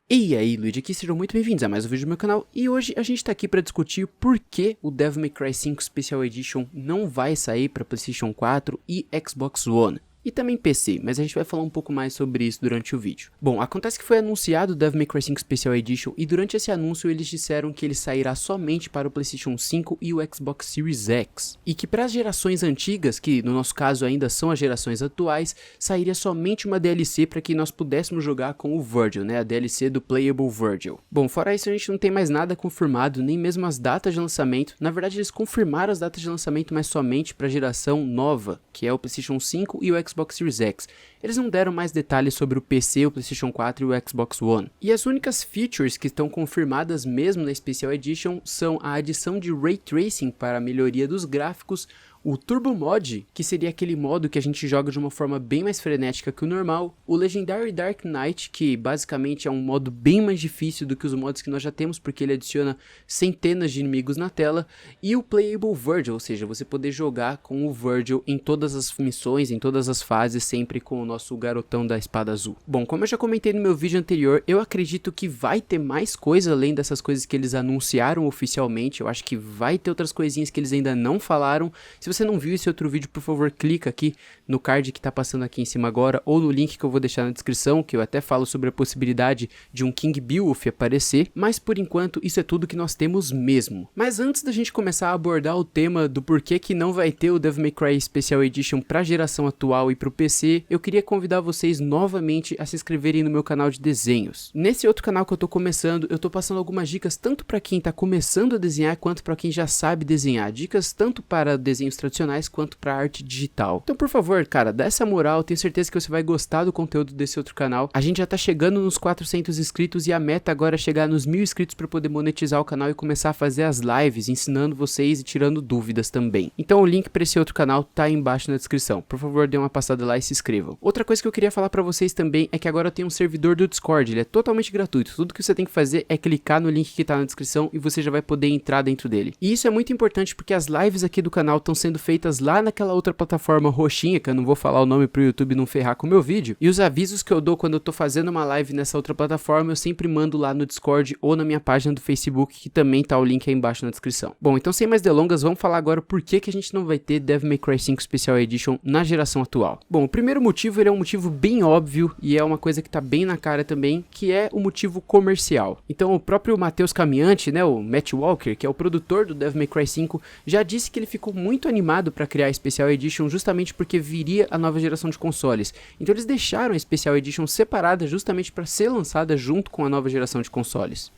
E aí, Luigi aqui, sejam muito bem-vindos a mais um vídeo do meu canal, e hoje a gente tá aqui pra discutir por que o Devil May Cry 5 Special Edition não vai sair pra PlayStation 4 e Xbox One. E também PC, mas a gente vai falar um pouco mais sobre isso durante o vídeo. Bom, acontece que foi anunciado o Devil May Cry 5 Special Edition e durante esse anúncio eles disseram que ele sairá somente para o PlayStation 5 e o Xbox Series X. E que para as gerações antigas, que no nosso caso ainda são as gerações atuais, sairia somente uma DLC para que nós pudéssemos jogar com o Virgil, né, a DLC do Playable Virgil. Bom, fora isso a gente não tem mais nada confirmado, nem mesmo as datas de lançamento. Na verdade eles confirmaram as datas de lançamento, mas somente para a geração nova, que é o PlayStation 5 e o Xbox Series X. Eles não deram mais detalhes sobre o PC, o PlayStation 4 e o Xbox One. E as únicas features que estão confirmadas mesmo na Special Edition são a adição de Ray Tracing para a melhoria dos gráficos, o Turbo Mod, que seria aquele modo que a gente joga de uma forma bem mais frenética que o normal, o Legendary Dark Knight, que basicamente é um modo bem mais difícil do que os modos que nós já temos, porque ele adiciona centenas de inimigos na tela, e o Playable Virgil, ou seja, você poder jogar com o Virgil em todas as missões, em todas as fases, sempre com o nosso garotão da espada azul. Bom, como eu já comentei no meu vídeo anterior, eu acredito que vai ter mais coisa além dessas coisas que eles anunciaram oficialmente. Eu acho que vai ter outras coisinhas que eles ainda não falaram. Se você não viu esse outro vídeo, por favor, clica aqui no card que tá passando aqui em cima agora, ou no link que eu vou deixar na descrição, que eu até falo sobre a possibilidade de um King Beowulf aparecer, mas por enquanto isso é tudo que nós temos mesmo. Mas antes da gente começar a abordar o tema do porquê que não vai ter o Devil May Cry Special Edition pra geração atual e pro PC, eu queria convidar vocês novamente a se inscreverem no meu canal de desenhos. Nesse outro canal que eu tô começando, eu tô passando algumas dicas tanto pra quem tá começando a desenhar, quanto pra quem já sabe desenhar. Dicas tanto para desenhos tradicionais quanto para arte digital. Então, por favor, cara, dá essa moral, tenho certeza que você vai gostar do conteúdo desse outro canal. A gente já tá chegando nos 400 inscritos e a meta agora é chegar nos 1000 inscritos para poder monetizar o canal e começar a fazer as lives, ensinando vocês e tirando dúvidas também. Então, o link para esse outro canal tá aí embaixo na descrição. Por favor, dê uma passada lá e se inscrevam. Outra coisa que eu queria falar para vocês também é que agora tem um servidor do Discord, ele é totalmente gratuito. Tudo que você tem que fazer é clicar no link que tá na descrição e você já vai poder entrar dentro dele. E isso é muito importante porque as lives aqui do canal estão sendo feitas lá naquela outra plataforma roxinha, que eu não vou falar o nome pro YouTube não ferrar com o meu vídeo, e os avisos que eu dou quando eu tô fazendo uma live nessa outra plataforma, eu sempre mando lá no Discord ou na minha página do Facebook, que também tá o link aí embaixo na descrição. Bom, então sem mais delongas, vamos falar agora por que a gente não vai ter Devil May Cry 5 Special Edition na geração atual. Bom, o primeiro motivo, ele é um motivo bem óbvio, e é uma coisa que tá bem na cara também, que é o motivo comercial. Então o próprio Matheus Caminhante, né, o Matt Walker, que é o produtor do Devil May Cry 5, já disse que ele ficou muito animado para criar a Special Edition justamente porque viria a nova geração de consoles. Então eles deixaram a Special Edition separada justamente para ser lançada junto com a nova geração de consoles.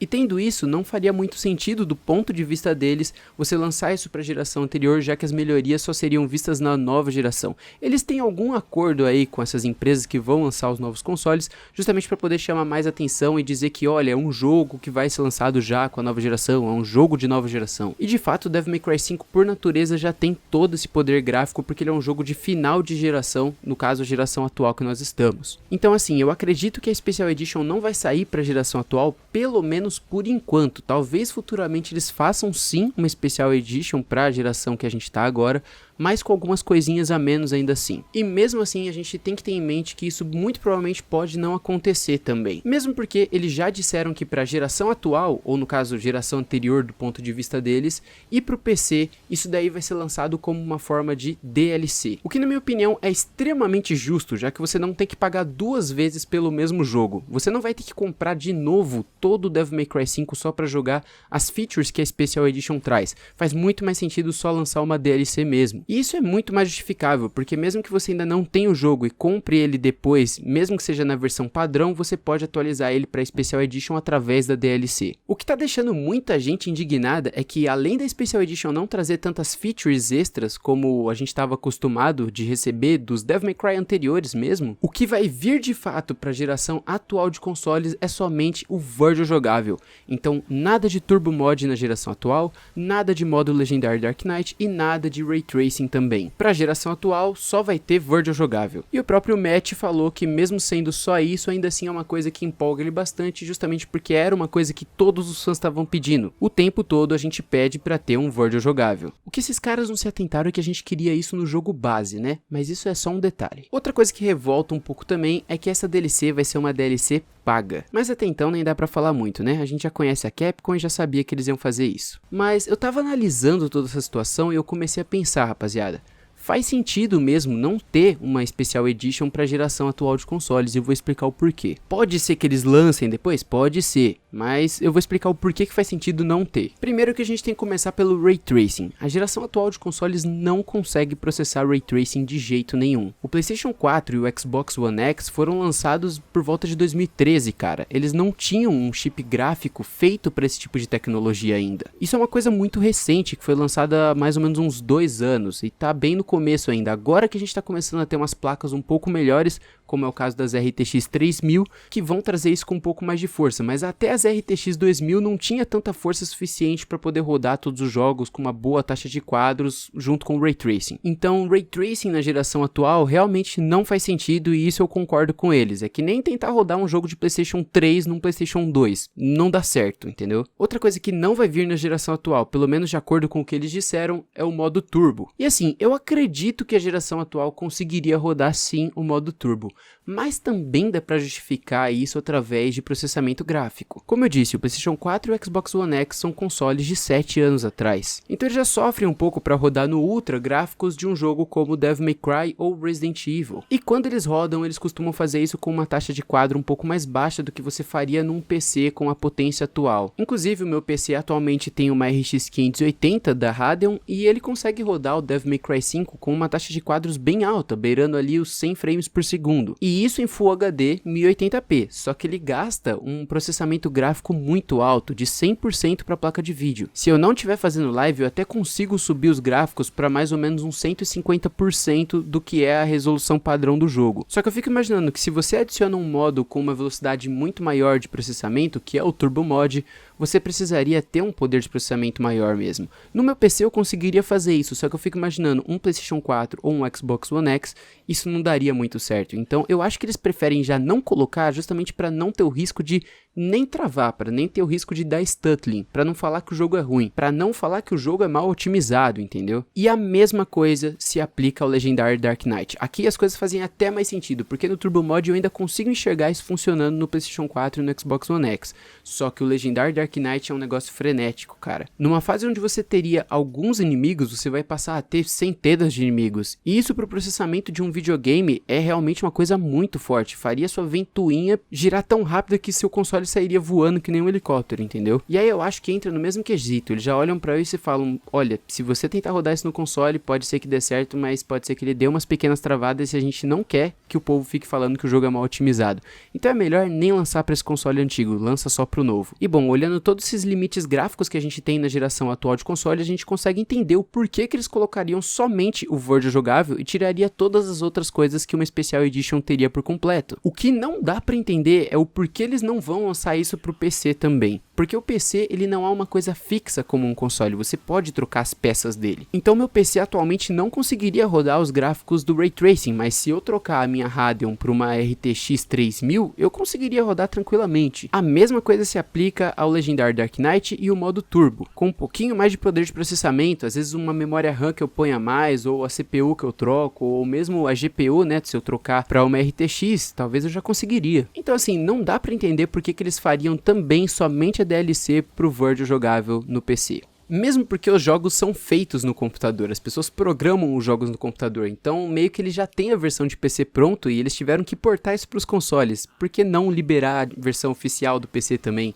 E tendo isso, não faria muito sentido do ponto de vista deles você lançar isso para a geração anterior, já que as melhorias só seriam vistas na nova geração. Eles têm algum acordo aí com essas empresas que vão lançar os novos consoles, justamente para poder chamar mais atenção e dizer que, olha, é um jogo que vai ser lançado já com a nova geração, é um jogo de nova geração. E de fato, o Devil May Cry 5 por natureza já tem todo esse poder gráfico, porque ele é um jogo de final de geração, no caso a geração atual que nós estamos. Então assim, eu acredito que a Special Edition não vai sair para a geração atual, pelo menos por enquanto. Talvez futuramente eles façam sim uma Special Edition para a geração que a gente tá agora, mas com algumas coisinhas a menos ainda assim. E mesmo assim a gente tem que ter em mente que isso muito provavelmente pode não acontecer também. Mesmo porque eles já disseram que para a geração atual, ou no caso geração anterior do ponto de vista deles, e para o PC, isso daí vai ser lançado como uma forma de DLC. O que na minha opinião é extremamente justo, já que você não tem que pagar duas vezes pelo mesmo jogo. Você não vai ter que comprar de novo todo o Devil May Cry 5 só para jogar as features que a Special Edition traz. Faz muito mais sentido só lançar uma DLC mesmo. E isso é muito mais justificável, porque mesmo que você ainda não tenha o jogo e compre ele depois, mesmo que seja na versão padrão, você pode atualizar ele para a Special Edition através da DLC. O que tá deixando muita gente indignada é que, além da Special Edition não trazer tantas features extras como a gente estava acostumado de receber dos Devil May Cry anteriores mesmo, o que vai vir de fato para a geração atual de consoles é somente o Virgil jogável. Então nada de Turbo Mod na geração atual, nada de modo Legendary Dark Knight e nada de Ray Tracing também. Para a geração atual só vai ter Virgil jogável. E o próprio Matt falou que mesmo sendo só isso, ainda assim é uma coisa que empolga ele bastante, justamente porque era uma coisa que todos os fãs estavam pedindo. O tempo todo a gente pede para ter um Virgil jogável. O que esses caras não se atentaram é que a gente queria isso no jogo base, né? Mas isso é só um detalhe. Outra coisa que revolta um pouco também é que essa DLC vai ser uma DLC paga. Mas até então nem dá pra falar muito, né? A gente já conhece a Capcom e já sabia que eles iam fazer isso. Mas eu tava analisando toda essa situação e eu comecei a pensar, rapaziada. Faz sentido mesmo não ter uma Special Edition para a geração atual de consoles e eu vou explicar o porquê. Pode ser que eles lancem depois? Pode ser, mas eu vou explicar o porquê que faz sentido não ter. Primeiro que a gente tem que começar pelo Ray Tracing. A geração atual de consoles não consegue processar Ray Tracing de jeito nenhum. O PlayStation 4 e o Xbox One X foram lançados por volta de 2013, cara. Eles não tinham um chip gráfico feito para esse tipo de tecnologia ainda. Isso é uma coisa muito recente, que foi lançada há mais ou menos uns 2 anos e tá bem no começo ainda. Agora que a gente está começando a ter umas placas um pouco melhores, como é o caso das RTX 3000, que vão trazer isso com um pouco mais de força, mas até as RTX 2000 não tinha tanta força suficiente para poder rodar todos os jogos com uma boa taxa de quadros junto com o Ray Tracing. Então, Ray Tracing na geração atual realmente não faz sentido e isso eu concordo com eles. É que nem tentar rodar um jogo de PlayStation 3 num PlayStation 2. Não dá certo, entendeu? Outra coisa que não vai vir na geração atual, pelo menos de acordo com o que eles disseram, é o modo turbo. E assim, eu acredito que a geração atual conseguiria rodar sim o modo turbo, mas também dá para justificar isso através de processamento gráfico. Como eu disse, o PlayStation 4 e o Xbox One X são consoles de 7 anos atrás, então eles já sofrem um pouco para rodar no Ultra gráficos de um jogo como Devil May Cry ou Resident Evil. E quando eles rodam, eles costumam fazer isso com uma taxa de quadro um pouco mais baixa do que você faria num PC com a potência atual. Inclusive, o meu PC atualmente tem uma RX 580 da Radeon e ele consegue rodar o Devil May Cry 5 com uma taxa de quadros bem alta, beirando ali os 100 frames por segundo. E isso em Full HD 1080p, só que ele gasta um processamento gráfico muito alto, de 100% para a placa de vídeo. Se eu não estiver fazendo live, eu até consigo subir os gráficos para mais ou menos uns 150% do que é a resolução padrão do jogo. Só que eu fico imaginando que se você adiciona um modo com uma velocidade muito maior de processamento, que é o Turbo Mod, você precisaria ter um poder de processamento maior mesmo. No meu PC eu conseguiria fazer isso, só que eu fico imaginando um PlayStation 4 ou um Xbox One X, isso não daria muito certo. Então eu acho que eles preferem já não colocar justamente para não ter o risco de nem travar, para nem ter o risco de dar stuttering, para não falar que o jogo é ruim, para não falar que o jogo é mal otimizado, entendeu? E a mesma coisa se aplica ao Legendary Dark Knight. Aqui as coisas fazem até mais sentido, porque no Turbo Mod eu ainda consigo enxergar isso funcionando no PlayStation 4 e no Xbox One X. Só que o Legendary Dark Knight é um negócio frenético, cara. Numa fase onde você teria alguns inimigos, você vai passar a ter centenas de inimigos. E isso pro processamento de um videogame é realmente uma coisa muito forte. Faria sua ventoinha girar tão rápido que seu console sairia voando que nem um helicóptero, entendeu? E aí eu acho que entra no mesmo quesito. Eles já olham pra isso e falam, olha, se você tentar rodar isso no console, pode ser que dê certo, mas pode ser que ele dê umas pequenas travadas e a gente não quer que o povo fique falando que o jogo é mal otimizado. Então é melhor nem lançar pra esse console antigo, lança só pro novo. E bom, olhando todos esses limites gráficos que a gente tem na geração atual de console, a gente consegue entender o porquê que eles colocariam somente o Verge jogável e tiraria todas as outras coisas que uma Special Edition teria por completo. O que não dá pra entender é o porquê eles não vão lançar isso pro PC também. Porque o PC, ele não é uma coisa fixa como um console, você pode trocar as peças dele. Então meu PC atualmente não conseguiria rodar os gráficos do Ray Tracing, mas se eu trocar a minha Radeon para uma RTX 3000, eu conseguiria rodar tranquilamente. A mesma coisa se aplica ao Legendary Dark Knight e o modo Turbo. Com um pouquinho mais de poder de processamento, às vezes uma memória RAM que eu ponha mais, ou a CPU que eu troco, ou mesmo a GPU, né, se eu trocar para uma RTX, talvez eu já conseguiria. Então assim, não dá para entender por que eles fariam também somente a DLC pro Verge jogável no PC. Mesmo porque os jogos são feitos no computador, as pessoas programam os jogos no computador, então meio que eles já têm a versão de PC pronto e eles tiveram que portar isso para os consoles. Por que não liberar a versão oficial do PC também?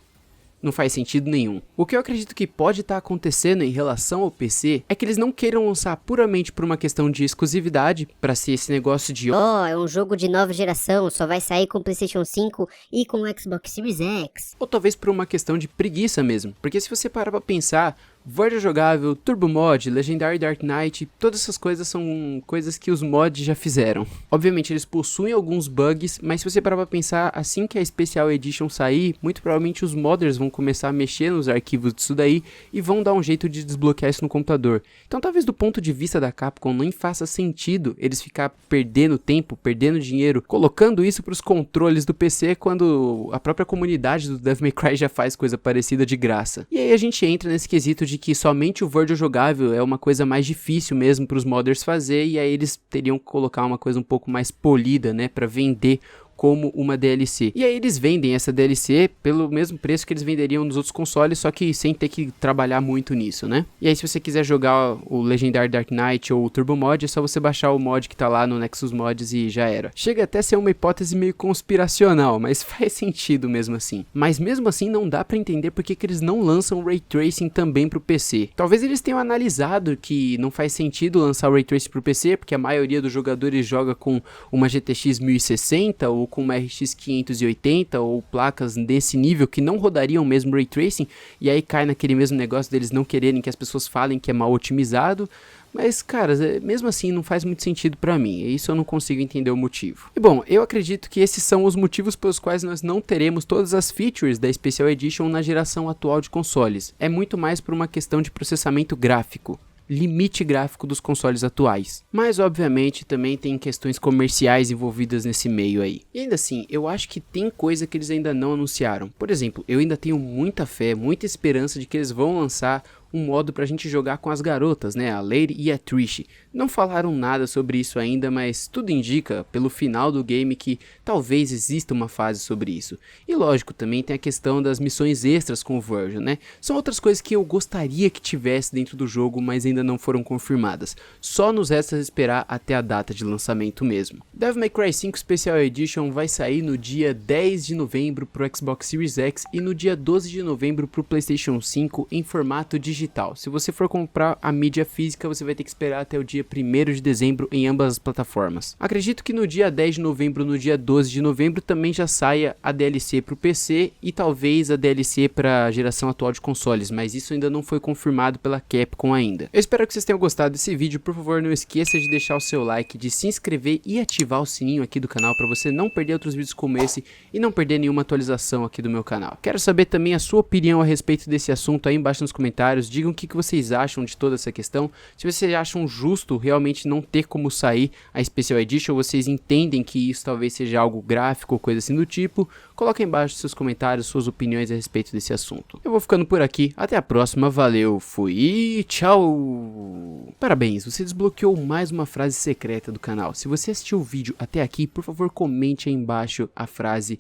Não faz sentido nenhum. O que eu acredito que pode estar acontecendo em relação ao PC é que eles não queiram lançar puramente por uma questão de exclusividade, para ser esse negócio de é um jogo de nova geração, só vai sair com o PlayStation 5 e com o Xbox Series X. Ou talvez por uma questão de preguiça mesmo, porque se você parar pra pensar, Verge jogável, Turbo Mod, Legendary Dark Knight, todas essas coisas são coisas que os mods já fizeram. Obviamente eles possuem alguns bugs, mas se você parar pra pensar, assim que a Special Edition sair, muito provavelmente os modders vão começar a mexer nos arquivos disso daí e vão dar um jeito de desbloquear isso no computador. Então talvez do ponto de vista da Capcom nem faça sentido eles ficar perdendo tempo, perdendo dinheiro, colocando isso pros controles do PC quando a própria comunidade do Devil May Cry já faz coisa parecida de graça. E aí a gente entra nesse quesito de que somente o Verge jogável é uma coisa mais difícil mesmo para os modders fazer, e aí eles teriam que colocar uma coisa um pouco mais polida, né, para vender como uma DLC. E aí eles vendem essa DLC pelo mesmo preço que eles venderiam nos outros consoles, só que sem ter que trabalhar muito nisso, né? E aí se você quiser jogar o Legendary Dark Knight ou o Turbo Mod, é só você baixar o mod que tá lá no Nexus Mods e já era. Chega até a ser uma hipótese meio conspiracional, mas faz sentido mesmo assim. Mas mesmo assim não dá pra entender por que eles não lançam Ray Tracing também pro PC. Talvez eles tenham analisado que não faz sentido lançar o Ray Tracing pro PC, porque a maioria dos jogadores joga com uma GTX 1060 ou com uma RX 580 ou placas desse nível que não rodariam mesmo Ray Tracing, e aí cai naquele mesmo negócio deles não quererem que as pessoas falem que é mal otimizado. Mas, cara, mesmo assim não faz muito sentido pra mim, e isso eu não consigo entender o motivo. E bom, eu acredito que esses são os motivos pelos quais nós não teremos todas as features da Special Edition na geração atual de consoles. É muito mais por uma questão de processamento gráfico. Limite gráfico dos consoles atuais. Mas obviamente também tem questões comerciais envolvidas nesse meio aí. E ainda assim, eu acho que tem coisa que eles ainda não anunciaram. Por exemplo, eu ainda tenho muita fé, muita esperança de que eles vão lançar um modo pra gente jogar com as garotas, né, a Lady e a Trish. Não falaram nada sobre isso ainda, mas tudo indica, pelo final do game, que talvez exista uma fase sobre isso. E lógico, também tem a questão das missões extras com o Virgil, né? São outras coisas que eu gostaria que tivesse dentro do jogo, mas ainda não foram confirmadas. Só nos resta esperar até a data de lançamento mesmo. Devil May Cry 5 Special Edition vai sair no dia 10 de novembro pro Xbox Series X e no dia 12 de novembro pro PlayStation 5 em formato digital. Se você for comprar a mídia física, você vai ter que esperar até o dia 1º de dezembro em ambas as plataformas. Acredito que no dia 10 de novembro, no dia 12 de novembro, também já saia a DLC para o PC e talvez a DLC para a geração atual de consoles, mas isso ainda não foi confirmado pela Capcom ainda. Eu espero que vocês tenham gostado desse vídeo. Por favor, não esqueça de deixar o seu like, de se inscrever e ativar o sininho aqui do canal para você não perder outros vídeos como esse e não perder nenhuma atualização aqui do meu canal. Quero saber também a sua opinião a respeito desse assunto aí embaixo nos comentários. Digam o que vocês acham de toda essa questão. Se vocês acham justo realmente não ter como sair a Special Edition, ou vocês entendem que isso talvez seja algo gráfico ou coisa assim do tipo, coloquem embaixo seus comentários, suas opiniões a respeito desse assunto. Eu vou ficando por aqui, até a próxima, valeu, fui e tchau! Parabéns, você desbloqueou mais uma frase secreta do canal. Se você assistiu o vídeo até aqui, por favor comente aí embaixo a frase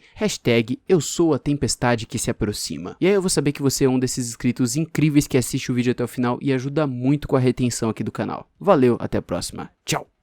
#eu sou a tempestade que se aproxima. E aí eu vou saber que você é um desses inscritos incríveis que assiste o vídeo até o final e ajuda muito com a retenção aqui do canal. Valeu, até a próxima, tchau!